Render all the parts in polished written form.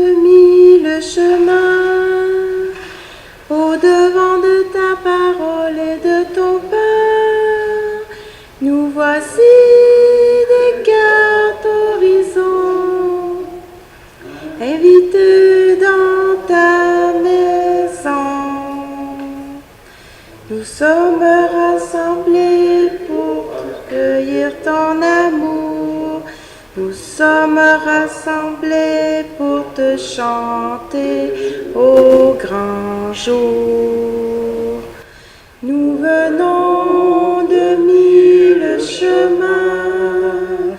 Mille chemins au-devant de ta parole et de ton pain, nous voici des cartes horizon, invités dans ta maison. Nous sommes rassemblés pour cueillir ton amour. Nous sommes rassemblés pour te chanter au grand jour. Nous venons de mille chemins,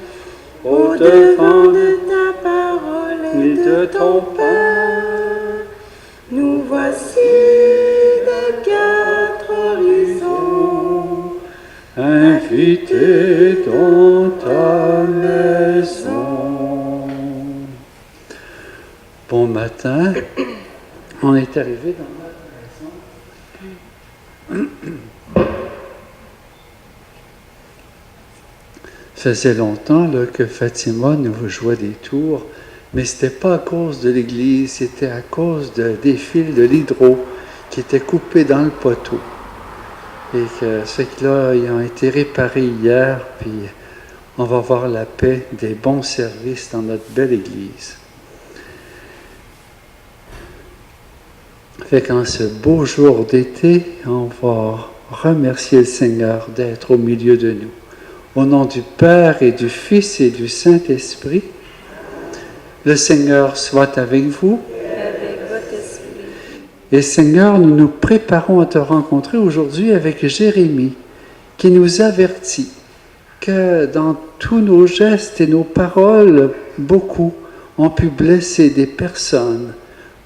au-devant de ta parole et de ton pain. Nous voici des quatre horizons, invités dans ta maison. Bon matin, on est arrivé dans notre maison. Faisait longtemps là, que Fatima nous jouait des tours, mais ce n'était pas à cause de l'église, c'était à cause des fils de l'hydro qui étaient coupés dans le poteau. Et que ceux qui là, ils ont été réparés hier, puis on va voir la paix des bons services dans notre belle église. Fait qu'en ce beau jour d'été, on va remercier le Seigneur d'être au milieu de nous. Au nom du Père et du Fils et du Saint-Esprit, le Seigneur soit avec vous. Et Seigneur, nous nous préparons à te rencontrer aujourd'hui avec Jérémie, qui nous avertit que dans tous nos gestes et nos paroles, beaucoup ont pu blesser des personnes.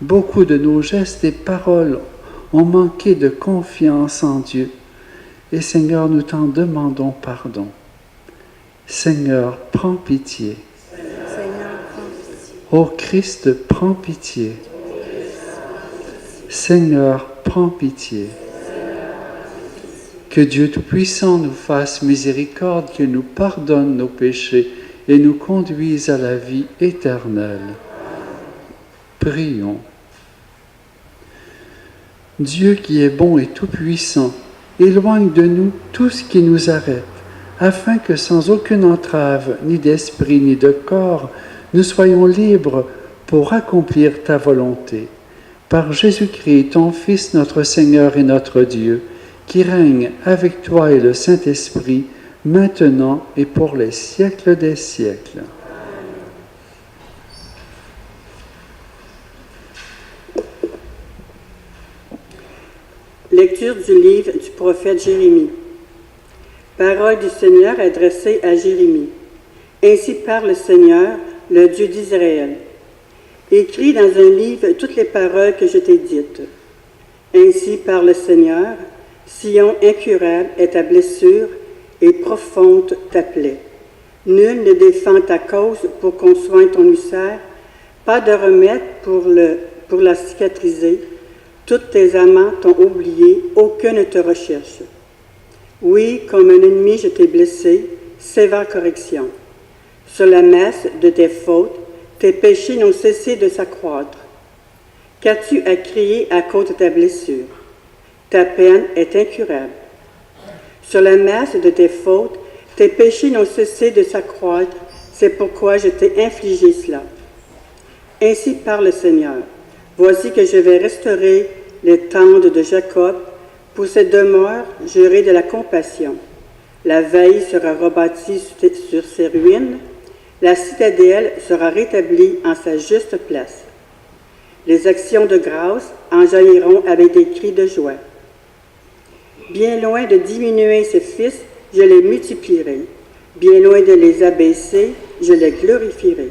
Beaucoup de nos gestes et paroles ont manqué de confiance en Dieu. Et Seigneur, nous t'en demandons pardon. Seigneur, prends pitié. Seigneur, prends pitié. Ô Christ, prends pitié. Seigneur, prends pitié. Que Dieu Tout-Puissant nous fasse miséricorde, qu'il nous pardonne nos péchés et nous conduise à la vie éternelle. Prions. Dieu qui est bon et tout-puissant, éloigne de nous tout ce qui nous arrête, afin que sans aucune entrave, ni d'esprit, ni de corps, nous soyons libres pour accomplir ta volonté. Par Jésus-Christ, ton Fils, notre Seigneur et notre Dieu, qui règne avec toi et le Saint-Esprit, maintenant et pour les siècles des siècles. Lecture du livre du prophète Jérémie. Parole du Seigneur adressée à Jérémie. Ainsi parle le Seigneur, le Dieu d'Israël. Écris dans un livre toutes les paroles que je t'ai dites. Ainsi parle le Seigneur, Sion incurable est ta blessure et profonde ta plaie. Nul ne défend ta cause pour qu'on soigne ton ulcère, pas de remède pour la cicatriser. Tous tes amants t'ont oublié, aucun ne te recherche. Oui, comme un ennemi, je t'ai blessé, sévère correction. Sur la masse de tes fautes, tes péchés n'ont cessé de s'accroître. Qu'as-tu à crier à cause de ta blessure? Ta peine est incurable. Sur la masse de tes fautes, tes péchés n'ont cessé de s'accroître, c'est pourquoi je t'ai infligé cela. Ainsi parle le Seigneur. Voici que je vais restaurer les tentes de Jacob. Pour cette demeure, j'aurai de la compassion. La veille sera rebâtie sur ses ruines. La citadelle sera rétablie en sa juste place. Les actions de grâce en jailliront avec des cris de joie. Bien loin de diminuer ses fils, je les multiplierai. Bien loin de les abaisser, je les glorifierai.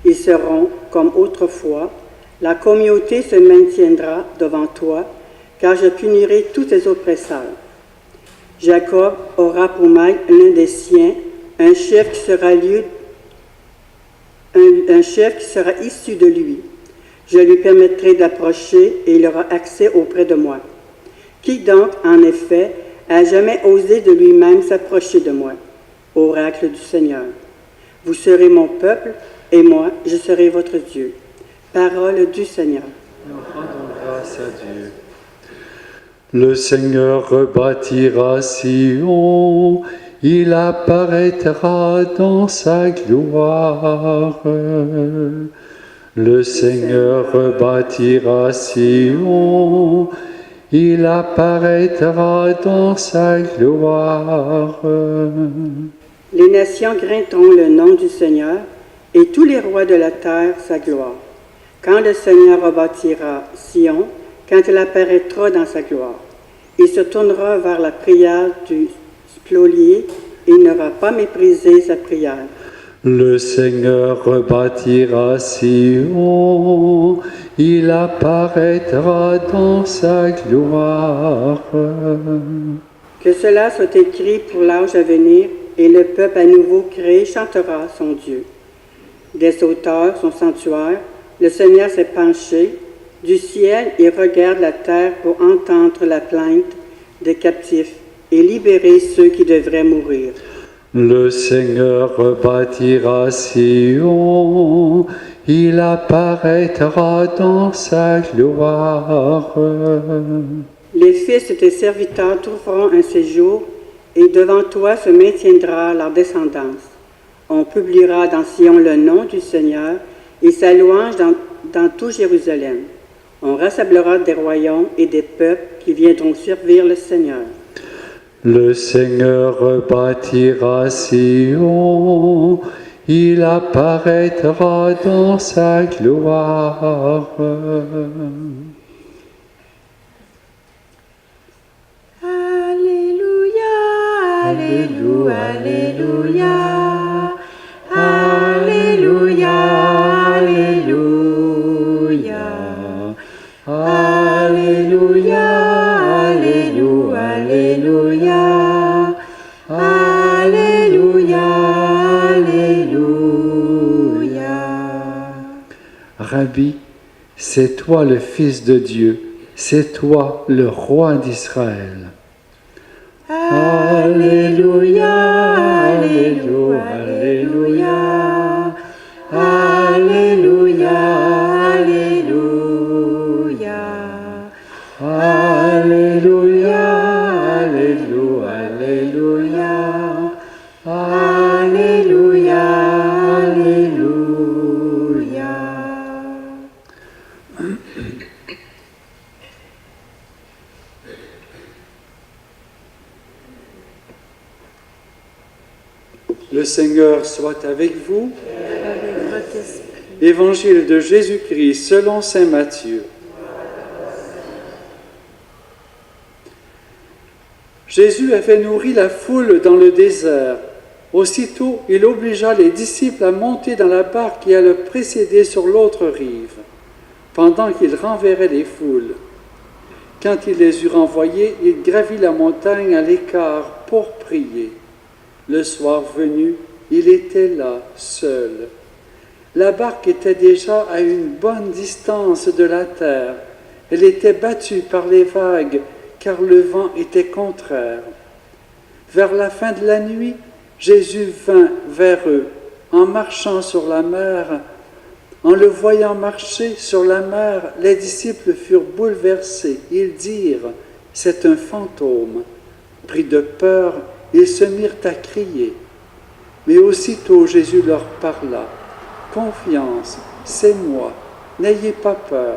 Ils seront comme autrefois. La communauté se maintiendra devant toi, car je punirai tous tes oppresseurs. Jacob aura pour maître l'un des siens, un chef qui sera issu de lui. Je lui permettrai d'approcher et il aura accès auprès de moi. Qui donc, en effet, a jamais osé de lui-même s'approcher de moi? Oracle du Seigneur. Vous serez mon peuple, et moi, je serai votre Dieu. Parole du Seigneur. Nous rendons grâce à Dieu. Le Seigneur rebâtira Sion, il apparaîtra dans sa gloire. Le Seigneur rebâtira Sion, il apparaîtra dans sa gloire. Les nations grinteront le nom du Seigneur, et tous les rois de la terre sa gloire. Quand le Seigneur rebâtira Sion, quand il apparaîtra dans sa gloire, il se tournera vers la prière du spolié et il n'aura pas méprisé sa prière. Le Seigneur rebâtira Sion, il apparaîtra dans sa gloire. Que cela soit écrit pour l'âge à venir, et le peuple à nouveau créé chantera son Dieu. Des hauteurs, son sanctuaire, le Seigneur s'est penché. Du ciel, il regarde la terre pour entendre la plainte des captifs et libérer ceux qui devraient mourir. Le Seigneur rebâtira Sion, il apparaîtra dans sa gloire. Les fils de tes serviteurs trouveront un séjour, et devant toi se maintiendra leur descendance. On publiera dans Sion le nom du Seigneur et sa louange dans tout Jérusalem. On rassemblera des royaumes et des peuples qui viendront servir le Seigneur. Le Seigneur rebâtira Sion, il apparaîtra dans sa gloire. Alléluia, Alléluia, Alléluia, Alléluia, Alléluia, Alléluia, Alléluia, Alléluia, Alléluia. Rabbi, c'est toi le Fils de Dieu, c'est toi le Roi d'Israël. Alléluia, Alléluia, Alléluia, Alléluia, Alléluia, Alléluia, Alléluia, Alléluia, Alléluia, Alléluia. Le Seigneur soit avec vous. Avec votre esprit. Évangile de Jésus-Christ selon saint Matthieu. Jésus avait nourri la foule dans le désert. Aussitôt, il obligea les disciples à monter dans la barque et à le précéder sur l'autre rive, pendant qu'il renverrait les foules. Quand il les eut renvoyés, il gravit la montagne à l'écart pour prier. Le soir venu, il était là, seul. La barque était déjà à une bonne distance de la terre. Elle était battue par les vagues, car le vent était contraire. Vers la fin de la nuit, Jésus vint vers eux, en marchant sur la mer. En le voyant marcher sur la mer, les disciples furent bouleversés. Ils dirent, « C'est un fantôme ». Pris de peur, ils se mirent à crier. Mais aussitôt Jésus leur parla. « Confiance, c'est moi, n'ayez pas peur. »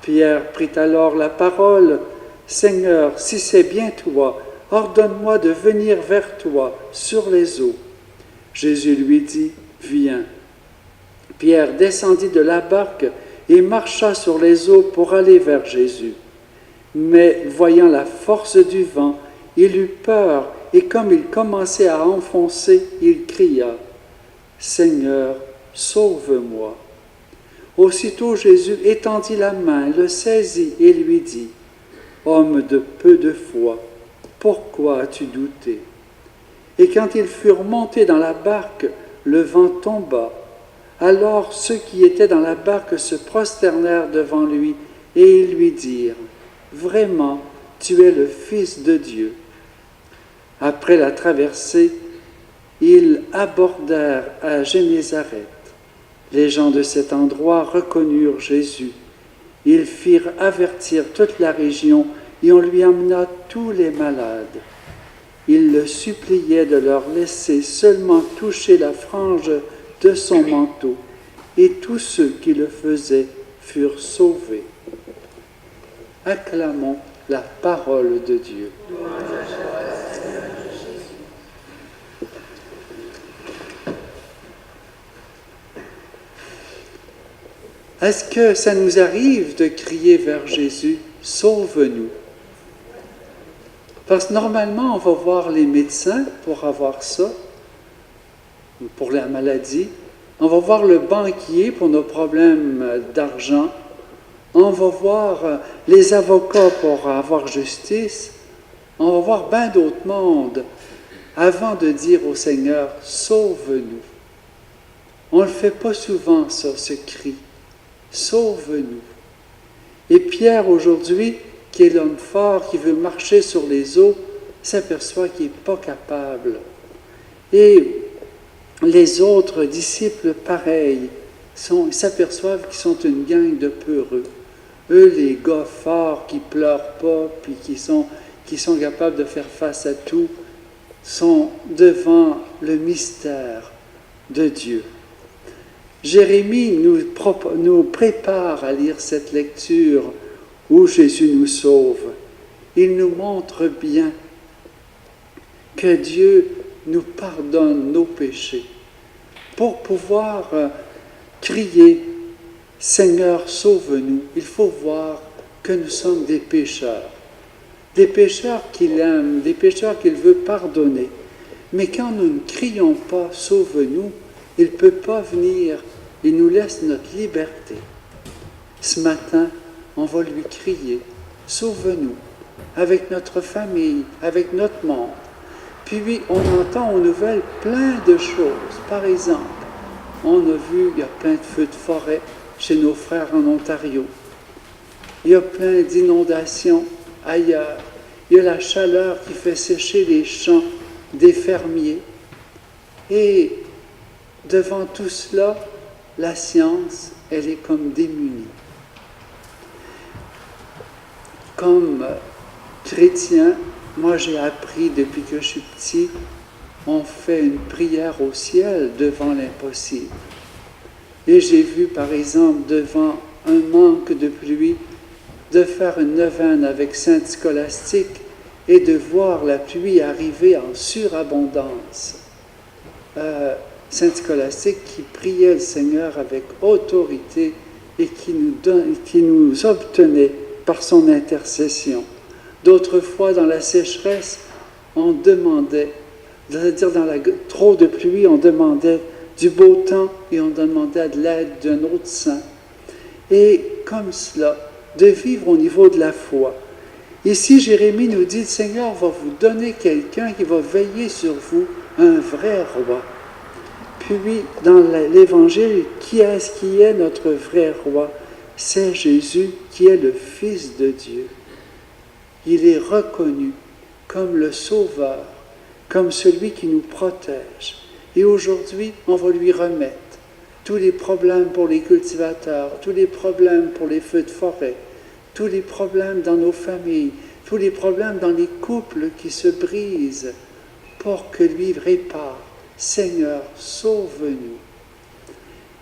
Pierre prit alors la parole. « Seigneur, si c'est bien toi, ordonne-moi de venir vers toi sur les eaux. » Jésus lui dit, « Viens. » Pierre descendit de la barque et marcha sur les eaux pour aller vers Jésus. Mais voyant la force du vent, il eut peur et comme il commençait à enfoncer, il cria, « Seigneur, sauve-moi. » Aussitôt Jésus étendit la main, le saisit et lui dit, « Homme de peu de foi, pourquoi as-tu douté ?» Et quand ils furent montés dans la barque, le vent tomba. Alors ceux qui étaient dans la barque se prosternèrent devant lui et ils lui dirent, « Vraiment, tu es le Fils de Dieu. » Après la traversée, ils abordèrent à Génézareth. Les gens de cet endroit reconnurent Jésus. Ils firent avertir toute la région et on lui amena tous les malades. Ils le suppliaient de leur laisser seulement toucher la frange de son manteau, et tous ceux qui le faisaient furent sauvés. Acclamons la parole de Dieu. Est-ce que ça nous arrive de crier vers Jésus, « Sauve-nous » ? Parce que normalement, on va voir les médecins pour avoir ça, pour la maladie. On va voir le banquier pour nos problèmes d'argent. On va voir les avocats pour avoir justice. On va voir bien d'autres mondes avant de dire au Seigneur, « Sauve-nous ». On ne le fait pas souvent, ça, ce cri. « Sauve-nous ». Et Pierre, aujourd'hui, qui est l'homme fort, qui veut marcher sur les eaux, s'aperçoit qu'il n'est pas capable. Et les autres disciples, pareils, s'aperçoivent qu'ils sont une gang de peureux. Eux, les gars forts qui ne pleurent pas, puis qui sont capables de faire face à tout, sont devant le mystère de Dieu. Jérémie nous prépare à lire cette lecture où Jésus nous sauve. Il nous montre bien que Dieu nous pardonne nos péchés pour pouvoir crier « Seigneur, sauve-nous ». Il faut voir que nous sommes des pécheurs qu'il aime, des pécheurs qu'il veut pardonner. Mais quand nous ne crions pas « Sauve-nous », il ne peut pas venir. Il nous laisse notre liberté. Ce matin, on va lui crier « Sauve-nous » avec notre famille, avec notre monde. Puis on entend aux nouvelles plein de choses. Par exemple, on a vu, il y a plein de feux de forêt chez nos frères en Ontario. Il y a plein d'inondations ailleurs. Il y a la chaleur qui fait sécher les champs des fermiers. Et devant tout cela, la science, elle est comme démunie. Comme chrétien, moi j'ai appris depuis que je suis petit, on fait une prière au ciel devant l'impossible. Et j'ai vu par exemple devant un manque de pluie, de faire une neuvaine avec Sainte Scolastique et de voir la pluie arriver en surabondance. Sainte Scolastique qui priait le Seigneur avec autorité et qui nous obtenait par son intercession. D'autres fois, dans la sécheresse, on demandait, c'est-à-dire dans trop de pluie, on demandait du beau temps et on demandait de l'aide d'un autre saint. Et comme cela, de vivre au niveau de la foi. Ici, Jérémie nous dit, le Seigneur va vous donner quelqu'un qui va veiller sur vous, un vrai roi. Puis, dans l'Évangile, qui est notre vrai roi? C'est Jésus qui est le Fils de Dieu. Il est reconnu comme le Sauveur, comme celui qui nous protège. Et aujourd'hui, on va lui remettre tous les problèmes pour les cultivateurs, tous les problèmes pour les feux de forêt, tous les problèmes dans nos familles, tous les problèmes dans les couples qui se brisent, pour que lui répare. Seigneur, sauve-nous.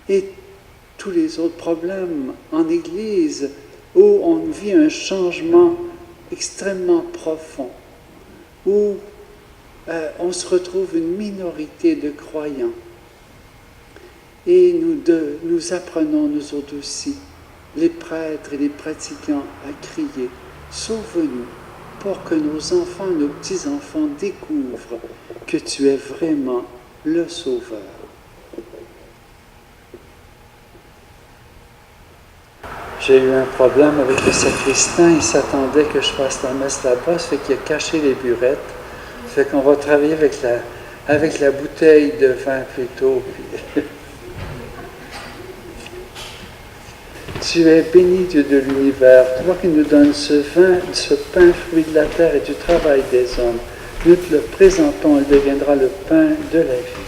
Et tous les autres problèmes en Église où on vit un changement extrêmement profond, où on se retrouve une minorité de croyants. Et nous apprenons, nous autres aussi, les prêtres et les pratiquants, à crier « Sauve-nous » pour que nos enfants, nos petits-enfants découvrent que tu es vraiment le Sauveur. J'ai eu un problème avec le sacristain, il s'attendait que je fasse la messe là-bas, ça fait qu'il a caché les burettes. Ça fait qu'on va travailler avec la bouteille de vin plutôt. Tu es béni, Dieu de l'univers, toi qui nous donnes ce vin, ce pain, fruit de la terre et du travail des hommes. Nous te le présentons, il deviendra le pain de la vie.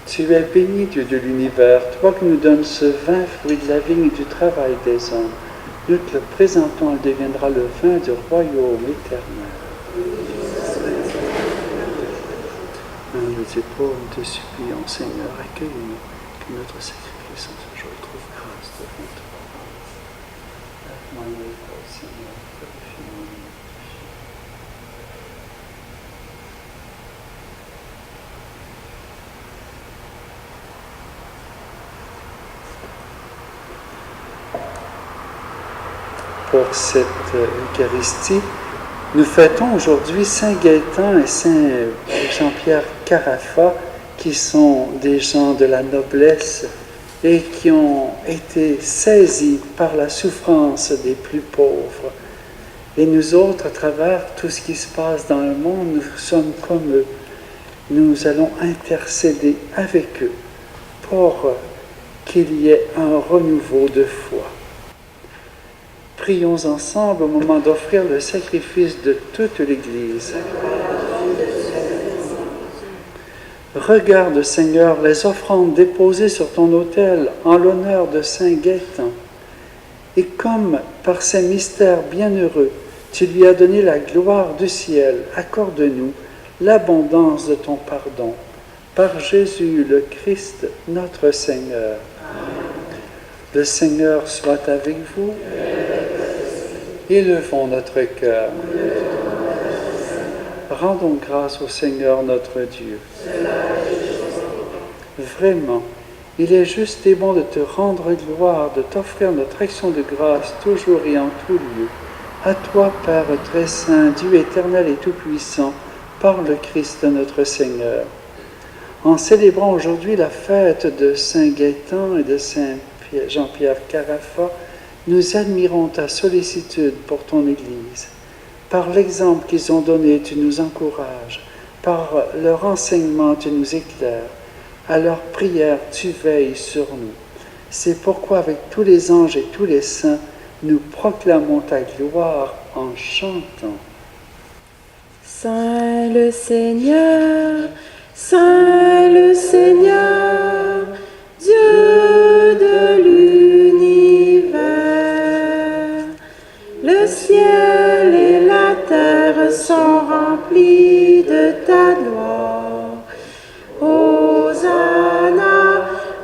Tu es béni, Dieu de l'univers, toi qui nous donnes ce vin, fruit de la vigne et du travail des hommes. Nous te le présentons, il deviendra le vin du royaume éternel. Nous et pauvres, nous te supplions, Seigneur, accueille-nous, que notre sacrifice en ce jour trouve grâce devant toi. Lave-moi, Seigneur, purifie-moi. Pour cette Eucharistie, nous fêtons aujourd'hui Saint Gaëtan et Saint Jean-Pierre Carafa, qui sont des gens de la noblesse et qui ont été saisis par la souffrance des plus pauvres. Et nous autres, à travers tout ce qui se passe dans le monde, nous sommes comme eux. Nous allons intercéder avec eux pour qu'il y ait un renouveau de foi. Prions ensemble au moment d'offrir le sacrifice de toute l'Église. Regarde, Seigneur, les offrandes déposées sur ton autel en l'honneur de Saint Gaëtan. Et comme par ces mystères bienheureux, tu lui as donné la gloire du ciel, accorde-nous l'abondance de ton pardon. Par Jésus le Christ, notre Seigneur. Le Seigneur soit avec vous. Élevons notre cœur. Rendons grâce au Seigneur notre Dieu. Vraiment, il est juste et bon de te rendre gloire, de t'offrir notre action de grâce toujours et en tout lieu. À toi, Père très saint, Dieu éternel et tout-puissant, par le Christ notre Seigneur. En célébrant aujourd'hui la fête de Saint Gaëtan et de Saint Jean-Pierre Carafa, nous admirons ta sollicitude pour ton Église. Par l'exemple qu'ils ont donné, tu nous encourages. Par leur enseignement, tu nous éclaires. À leur prière, tu veilles sur nous. C'est pourquoi, avec tous les anges et tous les saints, nous proclamons ta gloire en chantant. Saint le Seigneur, Saint le Seigneur, Dieu de l'univers, le ciel et la terre sont remplis de ta gloire. Hosanna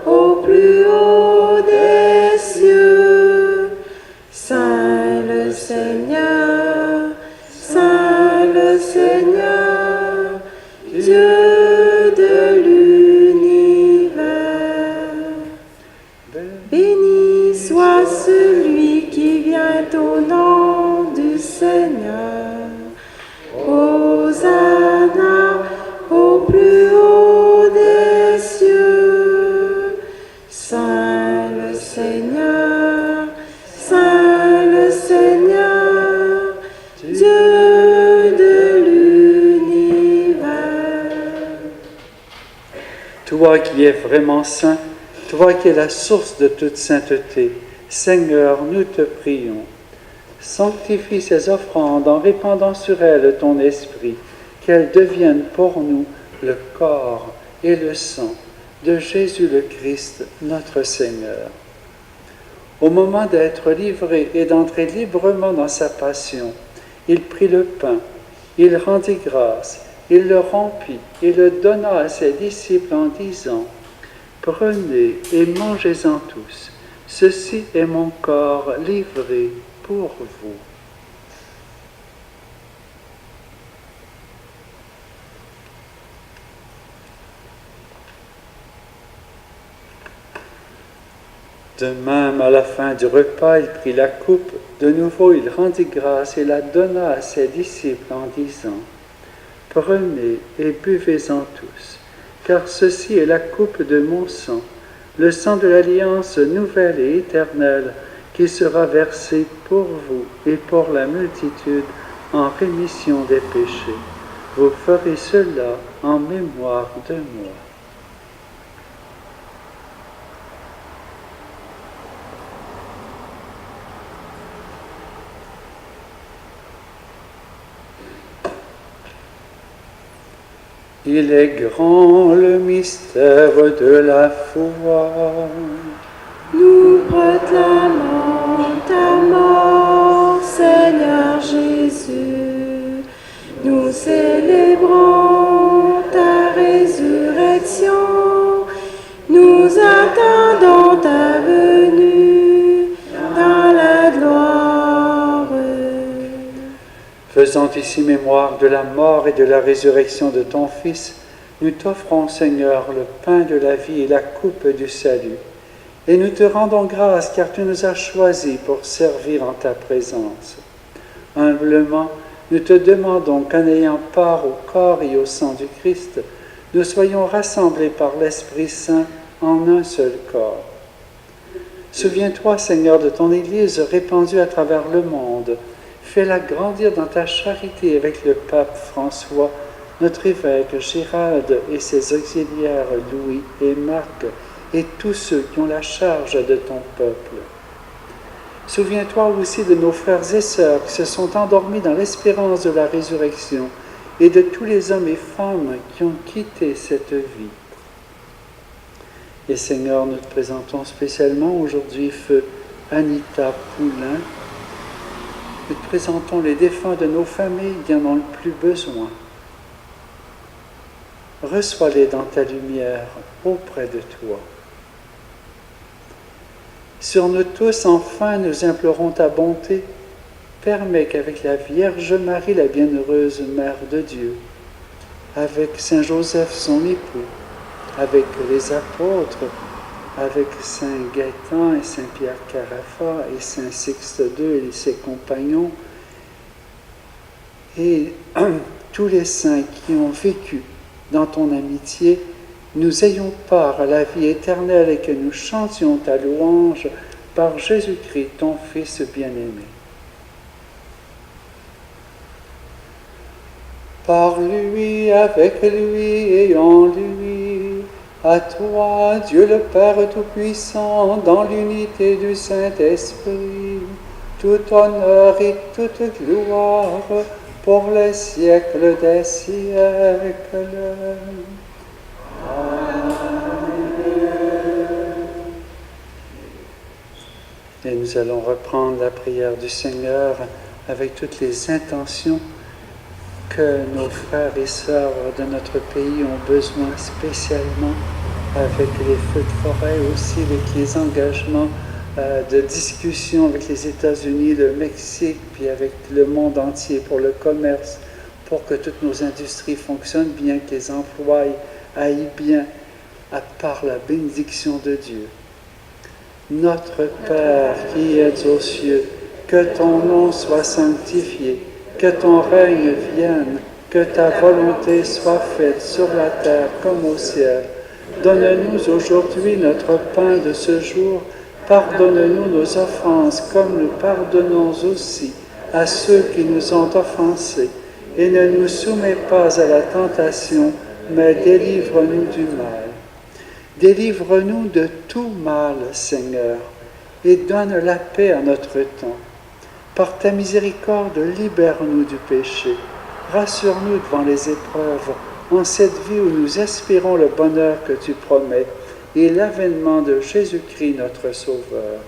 au plus haut des cieux. Saint le Seigneur, Saint le Seigneur, Dieu de l'univers. Béni soit celui qui vient au nom du Seigneur. Hosanna au plus haut des cieux. Saint le Seigneur, Saint le Seigneur, Dieu de l'univers. Toi qui es vraiment saint, toi qui es la source de toute sainteté, Seigneur, nous te prions. Sanctifie ces offrandes en répandant sur elles ton esprit, qu'elles deviennent pour nous le corps et le sang de Jésus le Christ, notre Seigneur. Au moment d'être livré et d'entrer librement dans sa passion, il prit le pain, il rendit grâce, il le rompit et le donna à ses disciples en disant : « Prenez et mangez-en tous, ceci est mon corps livré pour vous. » De même, à la fin du repas, il prit la coupe. De nouveau, il rendit grâce et la donna à ses disciples en disant : « Prenez et buvez-en tous, car ceci est la coupe de mon sang, le sang de l'alliance nouvelle et éternelle, qui sera versé pour vous et pour la multitude en rémission des péchés. Vous ferez cela en mémoire de moi. » Il est grand le mystère de la foi. Nous proclamons ta mort, Seigneur Jésus. Nous célébrons ta résurrection. Nous attendons ta venue dans la gloire. Faisant ici mémoire de la mort et de la résurrection de ton Fils, nous t'offrons, Seigneur, le pain de la vie et la coupe du salut. Et nous te rendons grâce car tu nous as choisis pour servir en ta présence. Humblement, nous te demandons qu'en ayant part au corps et au sang du Christ, nous soyons rassemblés par l'Esprit Saint en un seul corps. Souviens-toi, Seigneur, de ton Église répandue à travers le monde. Fais-la grandir dans ta charité avec le pape François, notre évêque Gérald et ses auxiliaires Louis et Marc, et tous ceux qui ont la charge de ton peuple. Souviens-toi aussi de nos frères et sœurs qui se sont endormis dans l'espérance de la résurrection et de tous les hommes et femmes qui ont quitté cette vie. Et Seigneur, nous te présentons spécialement aujourd'hui feu Anita Poulain. Nous te présentons les défunts de nos familles qui en ont le plus besoin. Reçois-les dans ta lumière auprès de toi. Sur nous tous, enfin, nous implorons ta bonté. Permets qu'avec la Vierge Marie, la bienheureuse Mère de Dieu, avec Saint Joseph, son époux, avec les apôtres, avec Saint Gaëtan et Saint Pierre Carafa et Saint Sixte II et ses compagnons, et tous les saints qui ont vécu dans ton amitié, nous ayons part à la vie éternelle et que nous chantions ta louange par Jésus-Christ, ton Fils bien-aimé. Par lui, avec lui et en lui, à toi, Dieu le Père Tout-Puissant, dans l'unité du Saint-Esprit, tout honneur et toute gloire pour les siècles des siècles. Et nous allons reprendre la prière du Seigneur avec toutes les intentions que nos frères et sœurs de notre pays ont besoin spécialement, avec les feux de forêt aussi, avec les engagements de discussion avec les États-Unis, le Mexique, puis avec le monde entier pour le commerce, pour que toutes nos industries fonctionnent bien, que les emplois aillent bien, à part la bénédiction de Dieu. Notre Père qui es aux cieux, que ton nom soit sanctifié, que ton règne vienne, que ta volonté soit faite sur la terre comme au ciel. Donne-nous aujourd'hui notre pain de ce jour. Pardonne-nous nos offenses comme nous pardonnons aussi à ceux qui nous ont offensés. Et ne nous soumets pas à la tentation, mais délivre-nous du mal. Délivre-nous de tout mal, Seigneur, et donne la paix à notre temps. Par ta miséricorde, libère-nous du péché. Rassure-nous devant les épreuves, en cette vie où nous espérons le bonheur que tu promets et l'avènement de Jésus-Christ, notre Sauveur.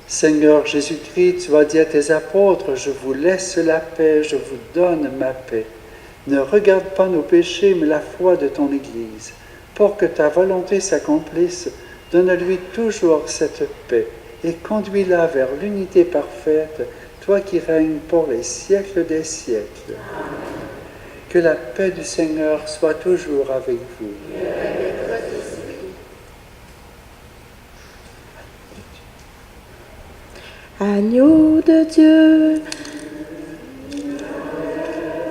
Seigneur Jésus-Christ, tu as dit à tes apôtres, « Je vous laisse la paix, je vous donne ma paix. Ne regarde pas nos péchés, mais la foi de ton Église. Pour que ta volonté s'accomplisse, donne-lui toujours cette paix et conduis-la vers l'unité parfaite, toi qui règnes pour les siècles des siècles. » Que la paix du Seigneur soit toujours avec vous. Agneau de Dieu,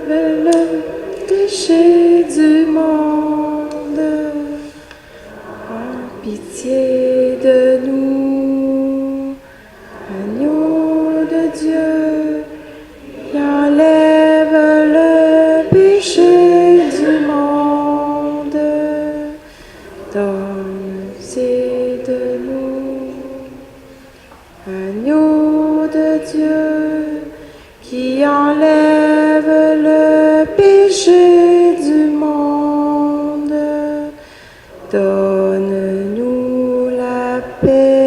le péché du monde, en pitié de nous. Agneau de Dieu, qui enlève le péché du monde, donne de nous. Agneau de Dieu, péché du monde. Donne-nous la paix.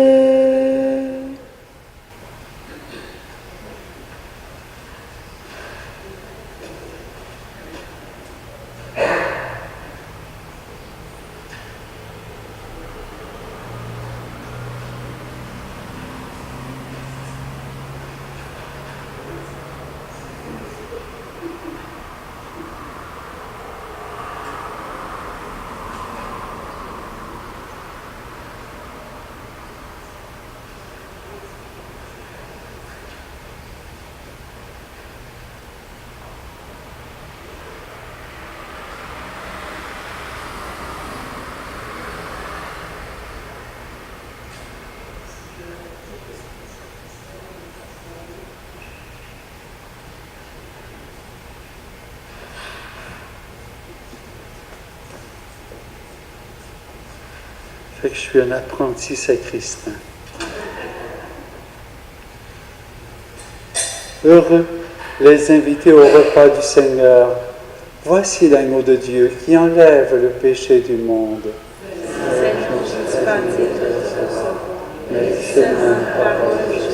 Fait que je suis un apprenti sacristain. Heureux les invités au repas du Seigneur. Voici l'agneau de Dieu qui enlève le péché du monde. Merci, parole, je suis.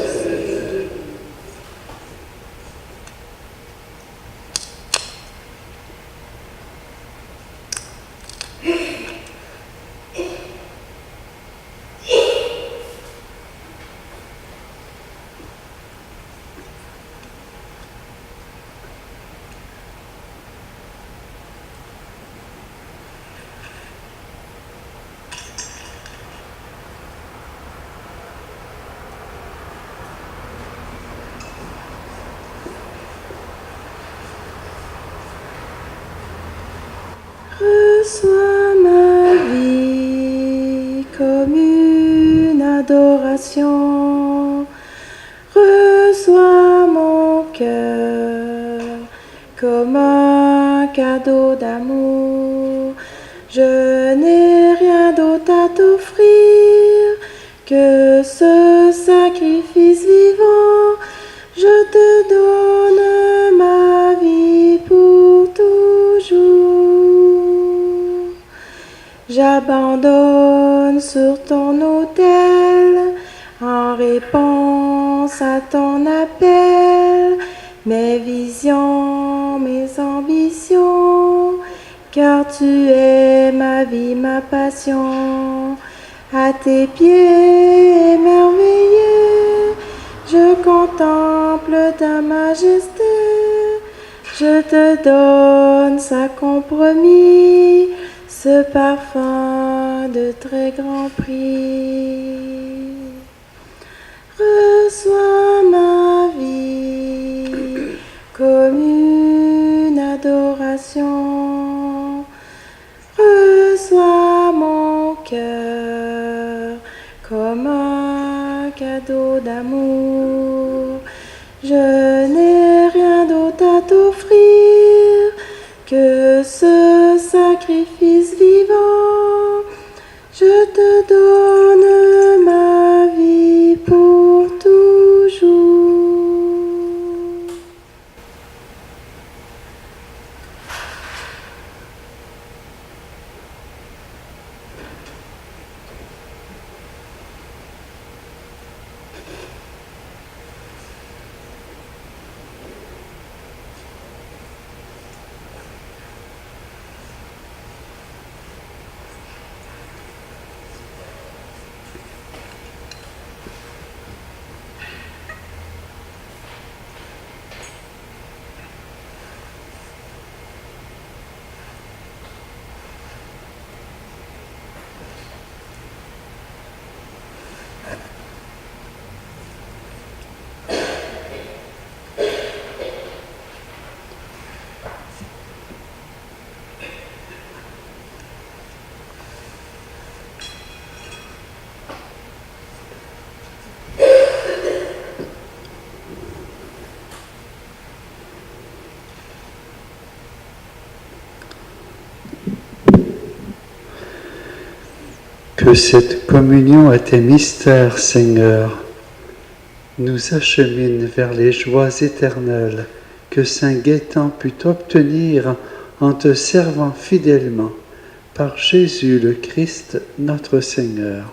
Reçois ma vie comme une adoration. Reçois mon cœur comme un cadeau d'amour. Je n'ai rien d'autre à t'offrir que ce sacrifice vivant. Je te donne ma vie pour toujours. J'abandonne sur ton autel, en réponse à ton appel, mes visions, mes ambitions, car tu es ma vie, ma passion. À tes pieds merveilleux, je contemple ta majesté, je te donne sans compromis ce parfum de très grand prix. Reçois ma vie comme une adoration. Reçois mon cœur comme un cadeau d'amour. Je n'ai rien d'autre à t'offrir que ce sacrifice vivant. Je te donne ma vie pour toujours. Que cette communion à tes mystères, Seigneur, nous achemine vers les joies éternelles que saint Gaétan put obtenir en te servant fidèlement, par Jésus le Christ, notre Seigneur.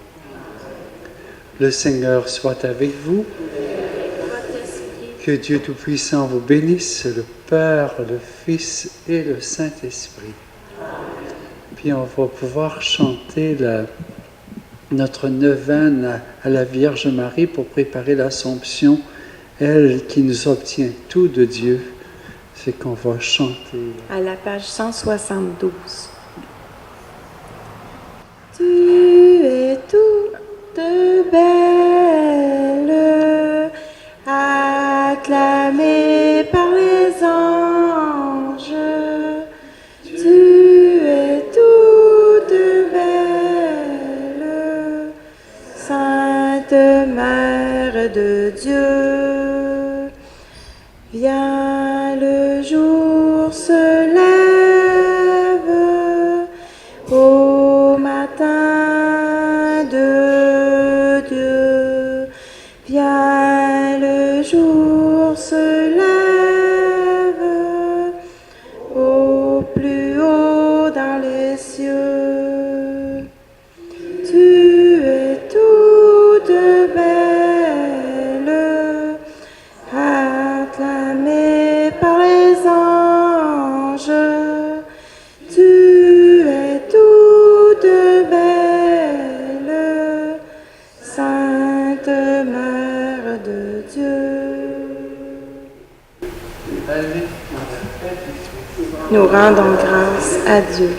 Le Seigneur soit avec vous. Que Dieu Tout-Puissant vous bénisse, le Père, le Fils et le Saint-Esprit. Puis on va pouvoir chanter notre neuvaine à la Vierge Marie pour préparer l'Assomption, elle qui nous obtient tout de Dieu. C'est qu'on va chanter. À la page 172. Tu es toute belle, acclamée par les anges. Tu es toute belle, Sainte Mère de Dieu. Viens, le jour se lève au matin de Dieu. Viens, le jour se lève au plus haut dans les cieux. Tu es toute belle, acclamée par les anges. Tu es toute belle, Sainte Mère de Dieu. Nous rendons grâce à Dieu.